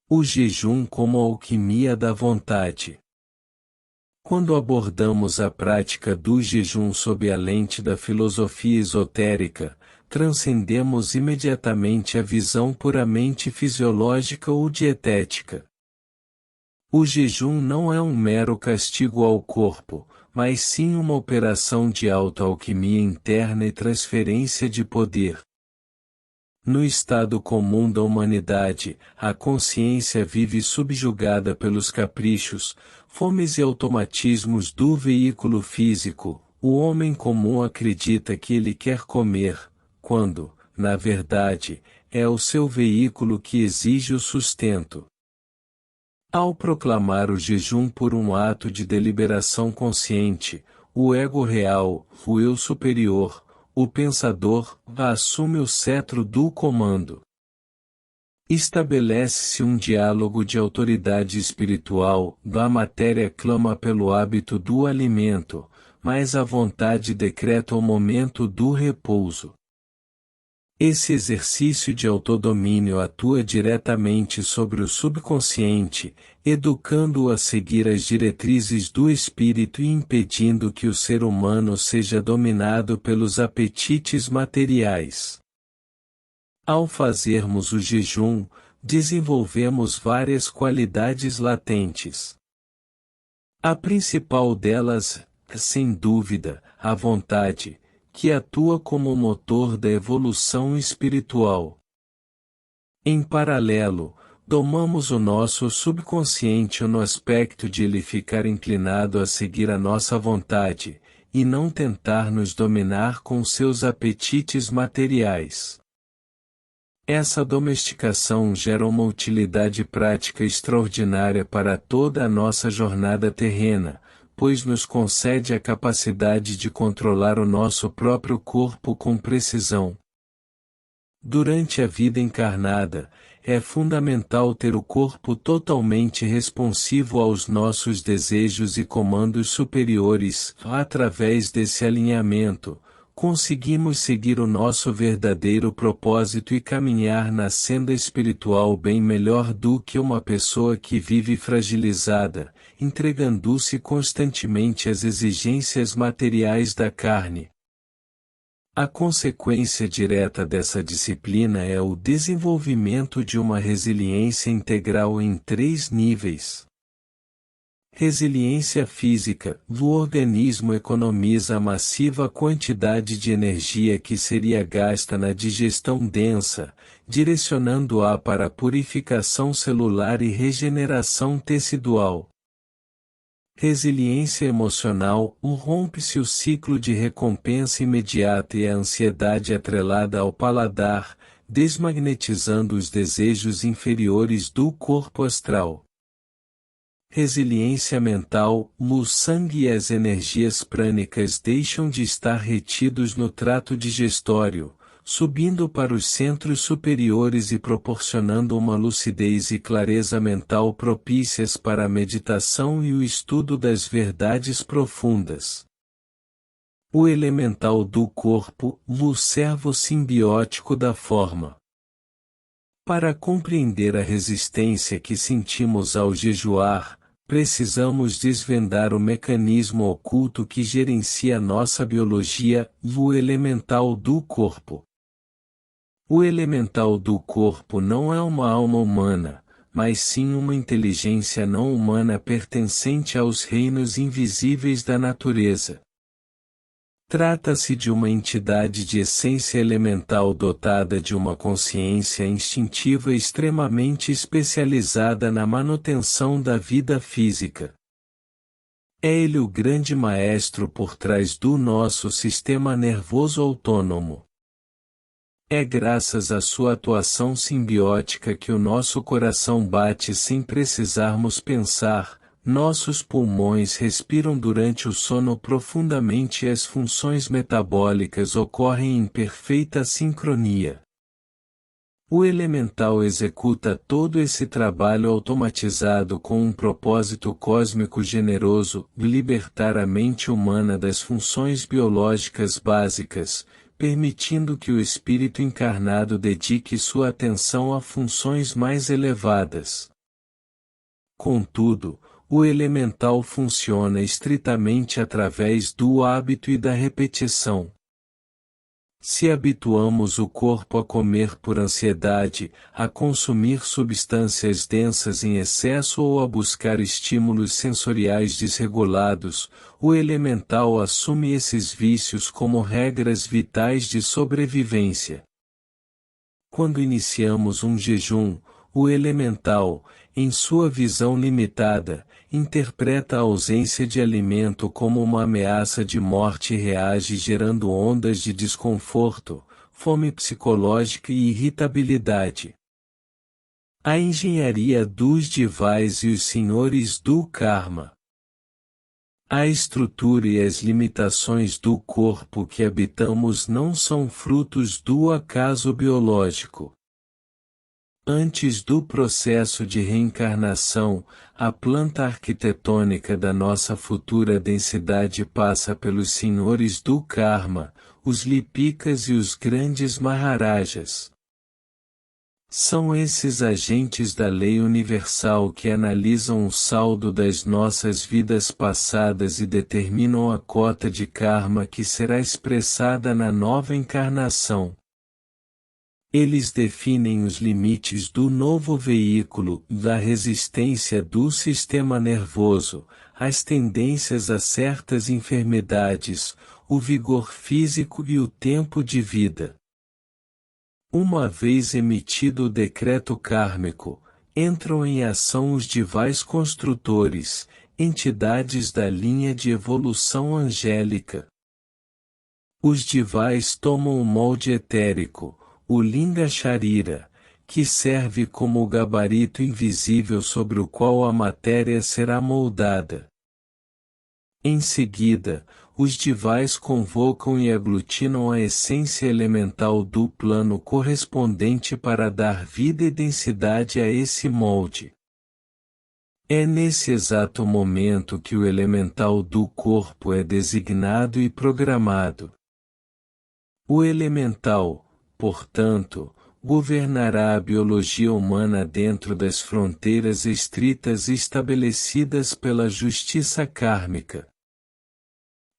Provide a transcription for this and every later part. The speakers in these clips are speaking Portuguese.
O jejum como alquimia da vontade. Quando abordamos a prática do jejum sob a lente da filosofia esotérica, transcendemos imediatamente a visão puramente fisiológica ou dietética. O jejum não é um mero castigo ao corpo, mas sim uma operação de autoalquimia interna e transferência de poder. No estado comum da humanidade, a consciência vive subjugada pelos caprichos, fomes e automatismos do veículo físico. O homem comum acredita que ele quer comer, quando, na verdade, é o seu veículo que exige o sustento. Ao proclamar o jejum por um ato de deliberação consciente, o ego real, o eu superior, o pensador, assume o cetro do comando. Estabelece-se um diálogo de autoridade espiritual, a matéria clama pelo hábito do alimento, mas a vontade decreta o momento do repouso. Esse exercício de autodomínio atua diretamente sobre o subconsciente, educando-o a seguir as diretrizes do espírito e impedindo que o ser humano seja dominado pelos apetites materiais. Ao fazermos o jejum, desenvolvemos várias qualidades latentes. A principal delas, sem dúvida, a vontade, que atua como o motor da evolução espiritual. Em paralelo, domamos o nosso subconsciente no aspecto de ele ficar inclinado a seguir a nossa vontade, e não tentar nos dominar com seus apetites materiais. Essa domesticação gera uma utilidade prática extraordinária para toda a nossa jornada terrena, pois nos concede a capacidade de controlar o nosso próprio corpo com precisão. Durante a vida encarnada, é fundamental ter o corpo totalmente responsivo aos nossos desejos e comandos superiores. Através desse alinhamento, conseguimos seguir o nosso verdadeiro propósito e caminhar na senda espiritual bem melhor do que uma pessoa que vive fragilizada, entregando-se constantemente às exigências materiais da carne. A consequência direta dessa disciplina é o desenvolvimento de uma resiliência integral em 3 níveis. Resiliência física: o organismo economiza a massiva quantidade de energia que seria gasta na digestão densa, direcionando-a para a purificação celular e regeneração tecidual. Resiliência emocional: rompe-se o ciclo de recompensa imediata e a ansiedade atrelada ao paladar, desmagnetizando os desejos inferiores do corpo astral. Resiliência mental: o sangue e as energias prânicas deixam de estar retidos no trato digestório, subindo para os centros superiores e proporcionando uma lucidez e clareza mental propícias para a meditação e o estudo das verdades profundas. O elemental do corpo: o servo simbiótico da forma. Para compreender a resistência que sentimos ao jejuar, precisamos desvendar o mecanismo oculto que gerencia nossa biologia, o elemental do corpo. O elemental do corpo não é uma alma humana, mas sim uma inteligência não humana pertencente aos reinos invisíveis da natureza. Trata-se de uma entidade de essência elemental dotada de uma consciência instintiva extremamente especializada na manutenção da vida física. É ele o grande maestro por trás do nosso sistema nervoso autônomo. É graças à sua atuação simbiótica que o nosso coração bate sem precisarmos pensar. Nossos pulmões respiram durante o sono profundamente e as funções metabólicas ocorrem em perfeita sincronia. O elemental executa todo esse trabalho automatizado com um propósito cósmico generoso: libertar a mente humana das funções biológicas básicas, permitindo que o espírito encarnado dedique sua atenção a funções mais elevadas. Contudo, o elemental funciona estritamente através do hábito e da repetição. Se habituamos o corpo a comer por ansiedade, a consumir substâncias densas em excesso ou a buscar estímulos sensoriais desregulados, o elemental assume esses vícios como regras vitais de sobrevivência. Quando iniciamos um jejum, o elemental, em sua visão limitada, interpreta a ausência de alimento como uma ameaça de morte e reage gerando ondas de desconforto, fome psicológica e irritabilidade. A engenharia dos divais e os senhores do karma. A estrutura e as limitações do corpo que habitamos não são frutos do acaso biológico. Antes do processo de reencarnação, a planta arquitetônica da nossa futura densidade passa pelos senhores do karma, os lipikas e os grandes maharajas. São esses agentes da lei universal que analisam o saldo das nossas vidas passadas e determinam a cota de karma que será expressada na nova encarnação. Eles definem os limites do novo veículo, da resistência do sistema nervoso, as tendências a certas enfermidades, o vigor físico e o tempo de vida. Uma vez emitido o decreto kármico, entram em ação os divais construtores, entidades da linha de evolução angélica. Os divais tomam o molde etérico, o Linga Sharira, que serve como o gabarito invisível sobre o qual a matéria será moldada. Em seguida, os divais convocam e aglutinam a essência elemental do plano correspondente para dar vida e densidade a esse molde. É nesse exato momento que o elemental do corpo é designado e programado. O elemental, portanto, governará a biologia humana dentro das fronteiras estritas estabelecidas pela justiça kármica.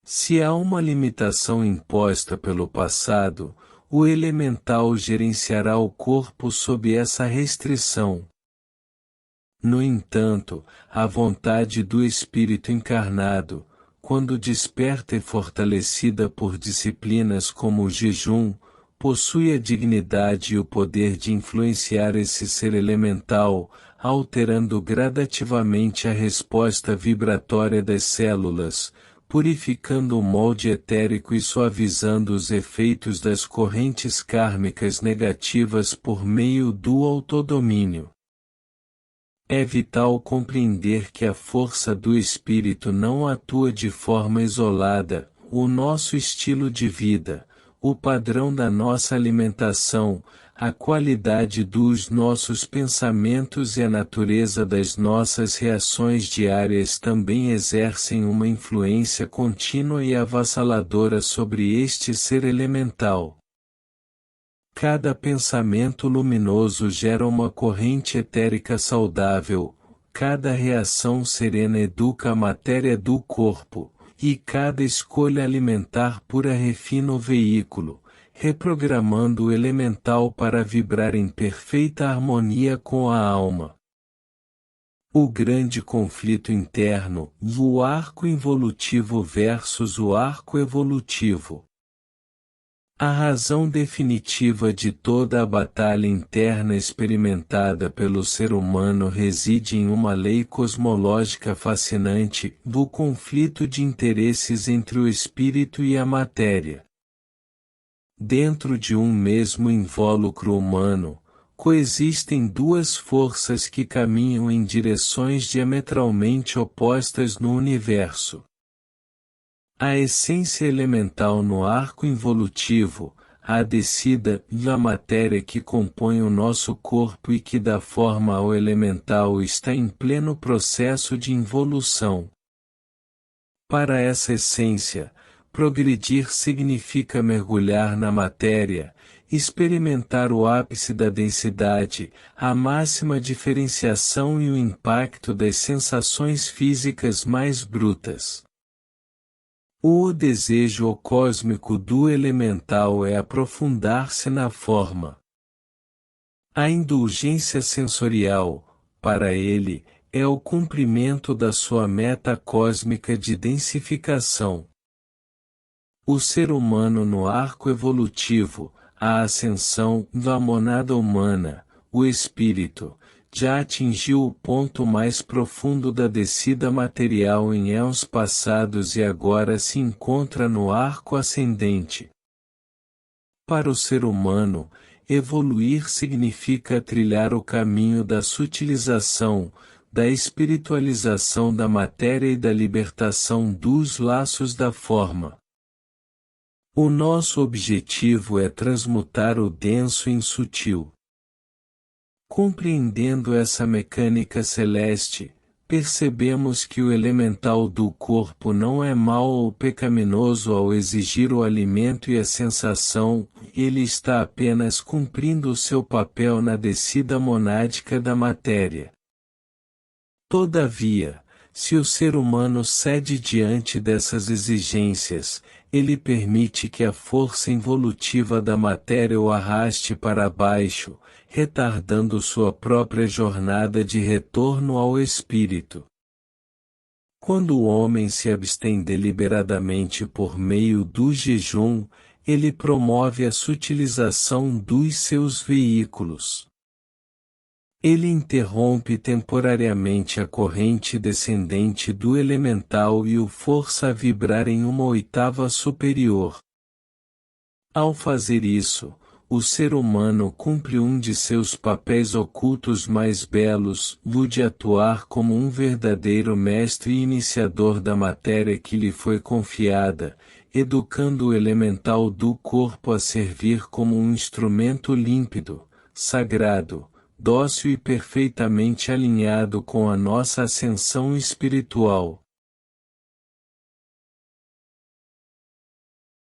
Se há uma limitação imposta pelo passado, o elemental gerenciará o corpo sob essa restrição. No entanto, a vontade do espírito encarnado, quando desperta e fortalecida por disciplinas como o jejum, possui a dignidade e o poder de influenciar esse ser elemental, alterando gradativamente a resposta vibratória das células, purificando o molde etérico e suavizando os efeitos das correntes kármicas negativas por meio do autodomínio. É vital compreender que a força do espírito não atua de forma isolada, o nosso estilo de vida, o padrão da nossa alimentação, a qualidade dos nossos pensamentos e a natureza das nossas reações diárias também exercem uma influência contínua e avassaladora sobre este ser elemental. Cada pensamento luminoso gera uma corrente etérica saudável, cada reação serena educa a matéria do corpo, e cada escolha alimentar pura refina o veículo, reprogramando o elemental para vibrar em perfeita harmonia com a alma. O grande conflito interno, o arco involutivo versus o arco evolutivo. A razão definitiva de toda a batalha interna experimentada pelo ser humano reside em uma lei cosmológica fascinante, do conflito de interesses entre o espírito e a matéria. Dentro de um mesmo invólucro humano, coexistem duas forças que caminham em direções diametralmente opostas no universo. A essência elemental no arco involutivo, a descida e a matéria que compõe o nosso corpo e que dá forma ao elemental está em pleno processo de involução. Para essa essência, progredir significa mergulhar na matéria, experimentar o ápice da densidade, a máxima diferenciação e o impacto das sensações físicas mais brutas. O desejo cósmico do elemental é aprofundar-se na forma. A indulgência sensorial, para ele, é o cumprimento da sua meta cósmica de densificação. O ser humano no arco evolutivo, a ascensão da monada humana, o espírito, já atingiu o ponto mais profundo da descida material em éons passados e agora se encontra no arco ascendente. Para o ser humano, evoluir significa trilhar o caminho da sutilização, da espiritualização da matéria e da libertação dos laços da forma. O nosso objetivo é transmutar o denso em sutil. Compreendendo essa mecânica celeste, percebemos que o elemental do corpo não é mau ou pecaminoso ao exigir o alimento e a sensação, ele está apenas cumprindo o seu papel na descida monádica da matéria. Todavia, se o ser humano cede diante dessas exigências, ele permite que a força involutiva da matéria o arraste para baixo, retardando sua própria jornada de retorno ao espírito. Quando o homem se abstém deliberadamente por meio do jejum, ele promove a sutilização dos seus veículos. Ele interrompe temporariamente a corrente descendente do elemental e o força a vibrar em uma oitava superior. Ao fazer isso, o ser humano cumpre um de seus papéis ocultos mais belos, o de atuar como um verdadeiro mestre e iniciador da matéria que lhe foi confiada, educando o elemental do corpo a servir como um instrumento límpido, sagrado, dócil e perfeitamente alinhado com a nossa ascensão espiritual.